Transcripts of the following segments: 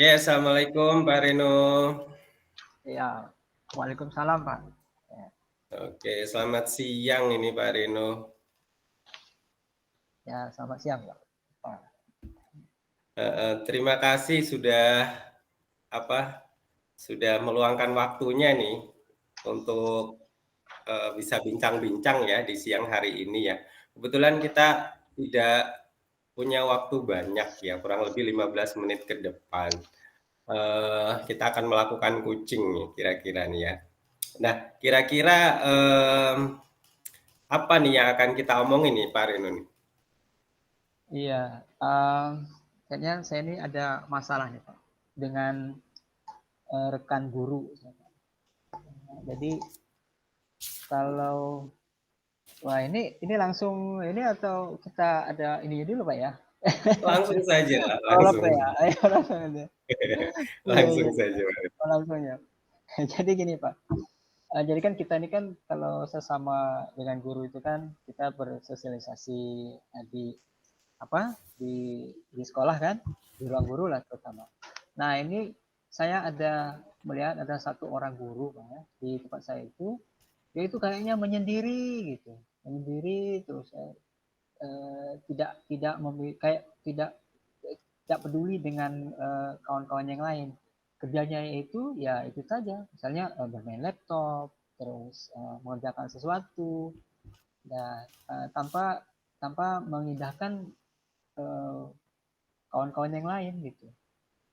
Oke, Assalamualaikum Pak Reno. Ya, Waalaikumsalam Pak. Ya, Oke, selamat siang ini Pak Reno. ya selamat siang Pak. Pak. Terima kasih apa sudah meluangkan waktunya nih untuk bisa bincang-bincang ya di siang hari ini ya. Kebetulan kita tidak punya waktu banyak ya, kurang lebih 15 menit ke depan. Kita akan melakukan kucing nih kira-kira nih ya. Nah, kira-kira apa nih yang akan kita omongin nih Pak Reno nih? Iya, kayaknya saya ini ada masalah nih Pak dengan rekan guru. Jadi kalau wah ini langsung ini atau kita ada ini dulu Pak ya? Langsung saja, Tolong langsung. Pak ya. Ayo langsung aja. Iya Langsung iya. saja. Oh, langsung ya. Jadi gini Pak. Jadi kan kita ini kan kalau sesama dengan guru itu kan kita bersosialisasi di apa di sekolah kan di ruang guru lah terutama. Nah ini saya ada melihat ada satu orang guru Pak, ya, di tempat saya itu dia itu kayaknya menyendiri gitu menyendiri terus kayak tidak peduli dengan kawan-kawan yang lain kerjanya itu ya itu saja misalnya bermain laptop terus mengerjakan sesuatu dan tanpa tanpa mengindahkan eh, kawan-kawan yang lain gitu.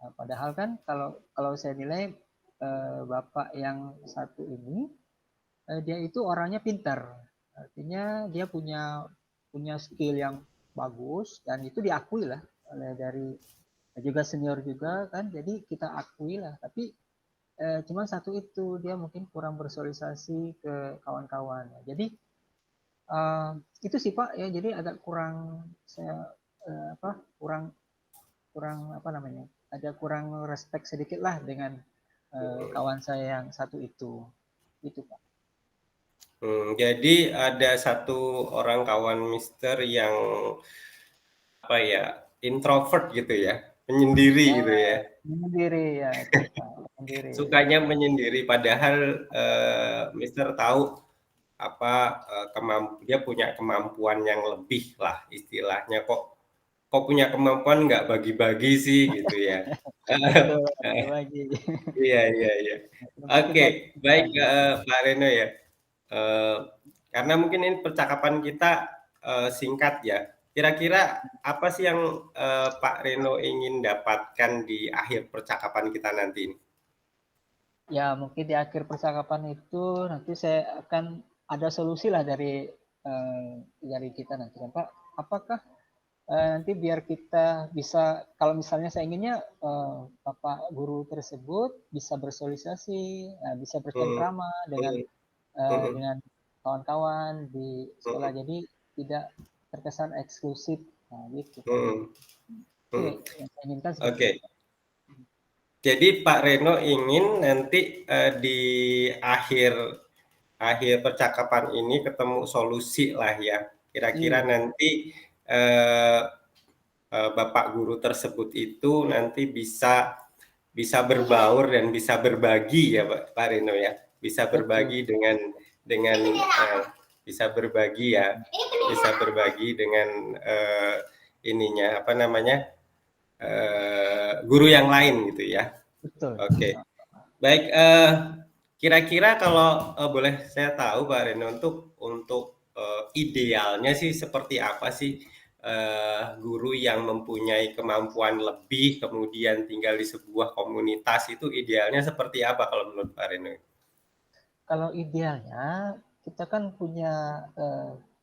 Nah, padahal kan kalau kalau saya nilai bapak yang satu ini dia itu orangnya pintar. Artinya dia punya punya skill yang bagus dan itu diakui lah oleh dari juga senior juga kan. Jadi kita akui lah. Tapi cuma satu itu dia mungkin kurang bersosialisasi ke kawan-kawan. Jadi eh, itu sih Pak ya. Jadi agak kurang saya apa kurang kurang apa namanya ada kurang respect sedikit lah dengan kawan saya yang satu itu Pak. Jadi ada satu orang kawan Mister yang apa ya, introvert gitu ya, menyendiri Ya gitu ya. sendiri ya itu Pak sendiri. Sukanya menyendiri padahal Mister tahu apa dia punya kemampuan yang lebih lah istilahnya kok punya kemampuan nggak bagi-bagi sih gitu ya. Betul berbagi. Iya, iya, iya. Mungkin Oke, saya baik, berbagi. Pak Reno ya. Eee, karena mungkin ini percakapan kita, singkat ya. Kira-kira apa sih yang, Pak Reno ingin dapatkan di akhir percakapan kita nanti ini? Ya mungkin di akhir percakapan itu nanti saya akan ada solusi lah dari kita nanti kan Pak. Apakah nanti biar kita bisa kalau misalnya saya inginnya Bapak guru tersebut bisa bersosialisasi, bisa Mmm, bercengkrama mhm, mhm, dengan kawan-kawan di sekolah. mhm, Jadi tidak terkesan eksklusif. Nah, gitu Pak. mhm, Itu mhm. yang saya inginkan seperti Oke, itu Pak. jadi Pak Reno ingin nanti, di akhir akhir percakapan ini ketemu solusi lah ya. Kira-kira Iya, nanti, eee Bapak guru tersebut itu nanti bisa bisa berbaur dan bisa berbagi ya Pak Reno ya, bisa betul. berbagi dengan, bisa berbagi ya, bisa berbagi dengan, ininya, apa namanya, guru yang lain gitu ya. Betul. Oke, baik, kira-kira kalau, boleh saya tahu Pak Reno untuk, idealnya sih seperti apa sih, guru yang mempunyai kemampuan lebih kemudian tinggal di sebuah komunitas itu idealnya seperti apa kalau menurut Pak Reno? Kalau idealnya kita kan punya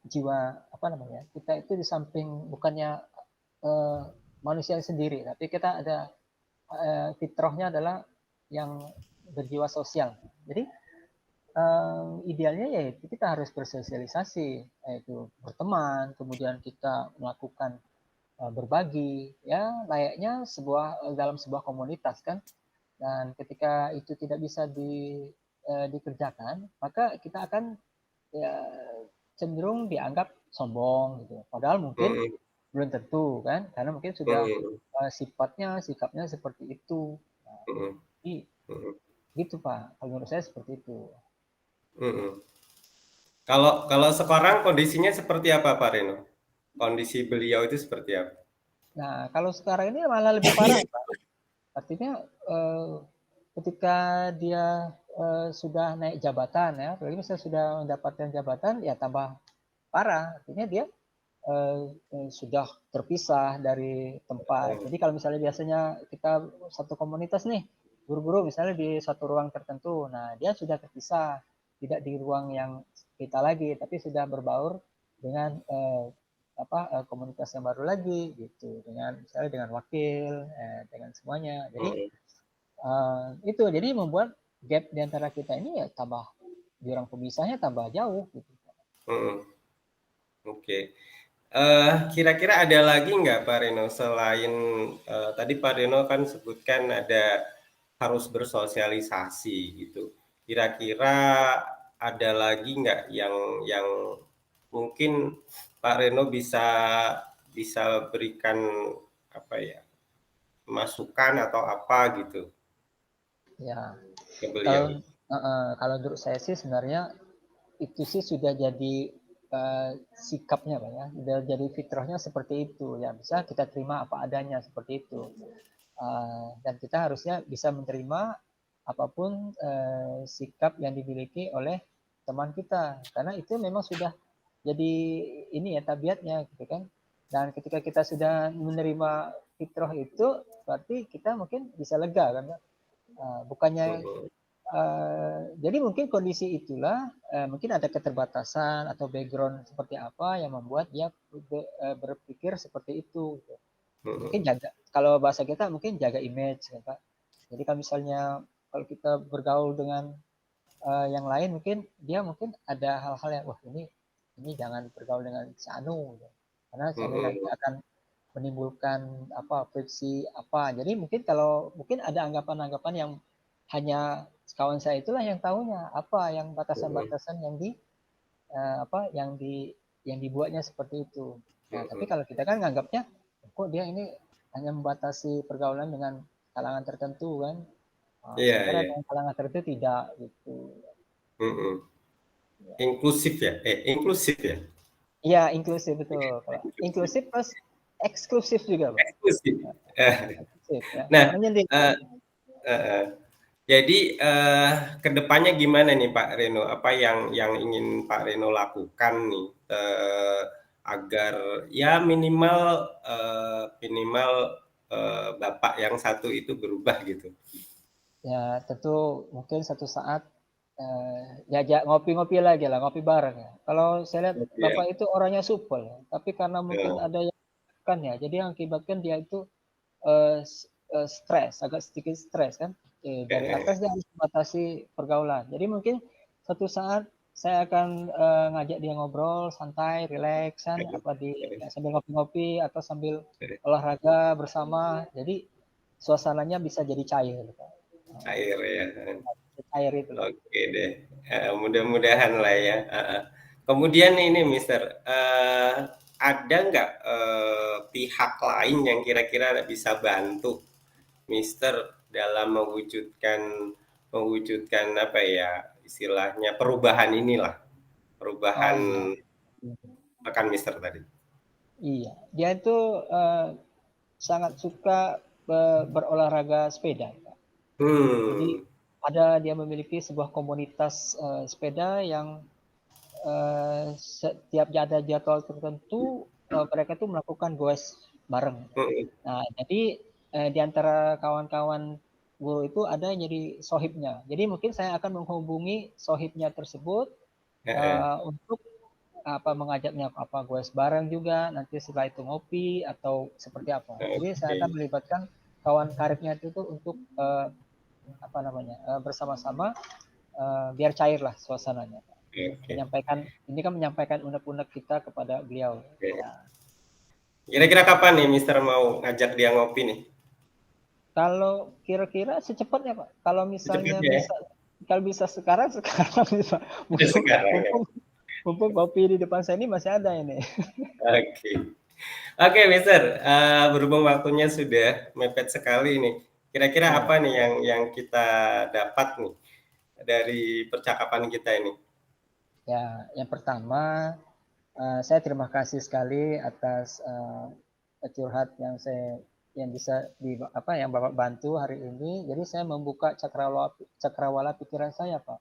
jiwa apa namanya? Kita itu di samping bukannya eh, manusia sendiri, tapi kita ada fitrahnya adalah yang berjiwa sosial. Jadi idealnya ya kita harus bersosialisasi, yaitu berteman, kemudian kita melakukan berbagi, ya layaknya dalam sebuah komunitas kan. Dan ketika itu tidak bisa dikerjakan, maka kita akan ya, cenderung dianggap sombong gitu. Padahal mungkin Mhm, belum tentu kan, karena mungkin sudah sikapnya seperti itu. Nah, mhm, jadi mhm, gitu Pak, kalau menurut saya seperti itu. mhm. Kalau kalau sekarang kondisinya seperti apa Pak Reno? Kondisi beliau itu seperti apa? Nah, kalau sekarang ini malah lebih parah Pak. Artinya ketika dia sudah naik jabatan ya, apalagi misalnya sudah mendapatkan jabatan ya tambah parah. Artinya dia sudah terpisah dari tempat. Mhm, Jadi kalau misalnya biasanya kita satu komunitas nih, guru-guru misalnya di satu ruang tertentu, nah dia sudah terpisah, tidak di ruang yang kita lagi, tapi sudah berbaur dengan komunitas yang baru lagi gitu, dengan misalnya dengan wakil, dengan semuanya. Jadi mhm, itu jadi membuat gap di antara kita ini ya tambah jurang pemisahnya tambah jauh gitu. mhm. Oke. Kira-kira ada lagi nggak Pak Reno selain tadi Pak Reno kan sebutkan ada harus bersosialisasi gitu. Kira-kira ada lagi nggak yang mungkin Pak Reno bisa bisa berikan apa ya masukan atau apa gitu Ya, ke beliau? kalau kalau menurut saya sih sebenarnya itu sih sudah jadi sikapnya Pak ya, sudah jadi fitrahnya seperti itu ya, bisa kita terima apa adanya seperti itu. Dan kita harusnya bisa menerima apapun sikap yang dimiliki oleh teman kita, karena itu memang sudah jadi ini ya tabiatnya gitu kan. Dan ketika kita sudah menerima fitrah itu, berarti kita mungkin bisa lega kan. Bukannya Mhm, jadi mungkin kondisi itulah mungkin ada keterbatasan atau background seperti apa yang membuat dia berpikir seperti itu. Gitu. Mungkin mhm, jaga, kalau bahasa kita mungkin jaga image ya Pak. Jadi kalau misalnya kalau kita bergaul dengan yang lain mungkin dia mungkin ada hal-hal yang wah ini jangan bergaul dengan si Anu gitu. Karena si Anu nanti mhm, akan menimbulkan apa friksi apa. Jadi mungkin kalau mungkin ada anggapan-anggapan yang hanya kawan saya itulah yang tahunya apa yang mhm, batasan-batasan yang di apa yang dibuatnya seperti itu. Nah, tapi mhm. kalau kita kan nganggapnya kok dia ini hanya membatasi pergaulan dengan kalangan tertentu kan. Iya, Sementara iya. dengan kalangan tertentu tidak gitu. Mhm. Inklusif ya? Inklusif ya? Iya, inklusif betul. Kalau Inklusif. inklusif plus eksklusif juga, Pak. Eksklusif. Eksklusif ya. Nah, Menyendiri. eee, heeh. Jadi, ke gimana nih Pak Reno? Apa yang ingin Pak Reno lakukan nih, agar ya minimal, minimal, Bapak yang satu itu berubah gitu? Ya, tentu mungkin satu saat diajak ngopi-ngopi lagi lah, ngopi bareng ya. Kalau saya lihat Iya, Bapak itu orangnya supel ya, tapi karena mungkin heeh, ada yang kan ya, jadi yang akibatkan dia itu stres, agak sedikit stres kan. Dari heeh, atas dia harus membatasi pergaulan. Jadi mungkin suatu saat saya akan ngajak dia ngobrol santai, rileks kan, heeh, apa di heeh, ya, sambil ngopi-ngopi atau sambil heeh, olahraga bersama. Jadi suasananya bisa jadi cair, Pak. cair ya, heeh. Cair itu loh. Oke deh, mudah-mudahan lah ya, heeh. Kemudian ini Mister, ada nggak, pihak lain yang kira-kira bisa bantu Mister dalam mewujudkan mewujudkan apa ya, istilahnya perubahan inilah, Oh perubahan iya. rekan Mister tadi? Iya, dia itu sangat suka berolahraga sepeda. Jadi Hmm, dia memiliki sebuah komunitas sepeda yang setiap ada jadwal tertentu mereka tuh melakukan goes bareng. mhm, Nah, jadi di antara kawan-kawan guru itu ada yang jadi sohibnya. Jadi mungkin saya akan menghubungi sohibnya tersebut heeh, untuk apa mengajaknya apa goes bareng juga nanti setelah itu ngopi atau seperti apa. Jadi saya oke, akan melibatkan kawan karibnya itu tuh untuk apa namanya bersama-sama biar cair lah suasananya. oke, Menyampaikan ini kan menyampaikan unek-unek kita kepada beliau. oke. Ya. Kira-kira kapan nih Mister mau ngajak dia ngopi nih? Kalau kira-kira secepatnya Pak. Kalau misalnya Secepatnya ya? bisa kalau bisa sekarang sekarang bisa. Mumpung Sekarang ya? mumpung, mumpung kopi di depan saya ini masih ada ini. Oke. Oke, Mister, berhubung waktunya sudah mepet sekali nih, kira-kira Ya, apa nih yang kita dapat nih dari percakapan kita ini? ya, yang pertama saya terima kasih sekali atas curhat yang bisa yang Bapak bantu hari ini. Jadi saya membuka cakrawala pikiran saya, Pak.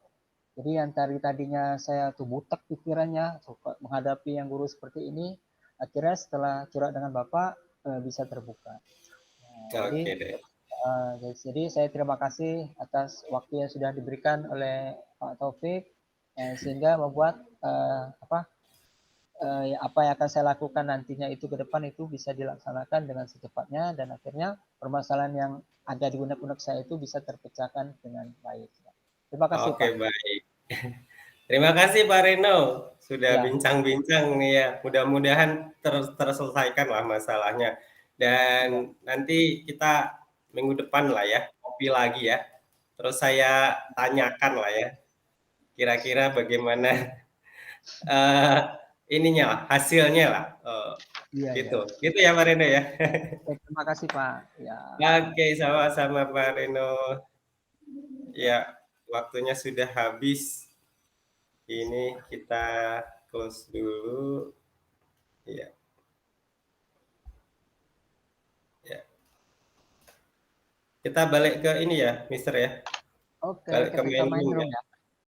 Jadi yang tadinya saya tuh butek pikirannya menghadapi yang guru seperti ini, akhirnya setelah curhat dengan Bapak bisa terbuka. Nah, Oke deh. jadi saya terima kasih atas waktu yang sudah diberikan oleh Pak Taufik sehingga membuat apa yang akan saya lakukan nantinya itu ke depan itu bisa dilaksanakan dengan secepatnya dan akhirnya permasalahan yang ada di benak-benak saya itu bisa terpecahkan dengan baik. Terima kasih Oke, Pak. baik. Terima kasih Pak Reno, sudah Ya, bincang-bincang nih ya. Mudah-mudahan terselesaikan lah masalahnya. ya, Dan nanti kita minggu depan lah ya, kopi lagi ya. Terus saya tanyakan lah ya, kira-kira bagaimana eh ininya lah, hasilnya lah. iya, Gitu. ya. Gitu ya Pak Reno ya. Terima kasih Pak. Ya, Oke, sama-sama Pak Reno. Ya, waktunya sudah habis. Ini kita close dulu. Ya, ya. Kita balik ke ini ya, Mister ya. oke, Balik ke kita main main room room ya. ya.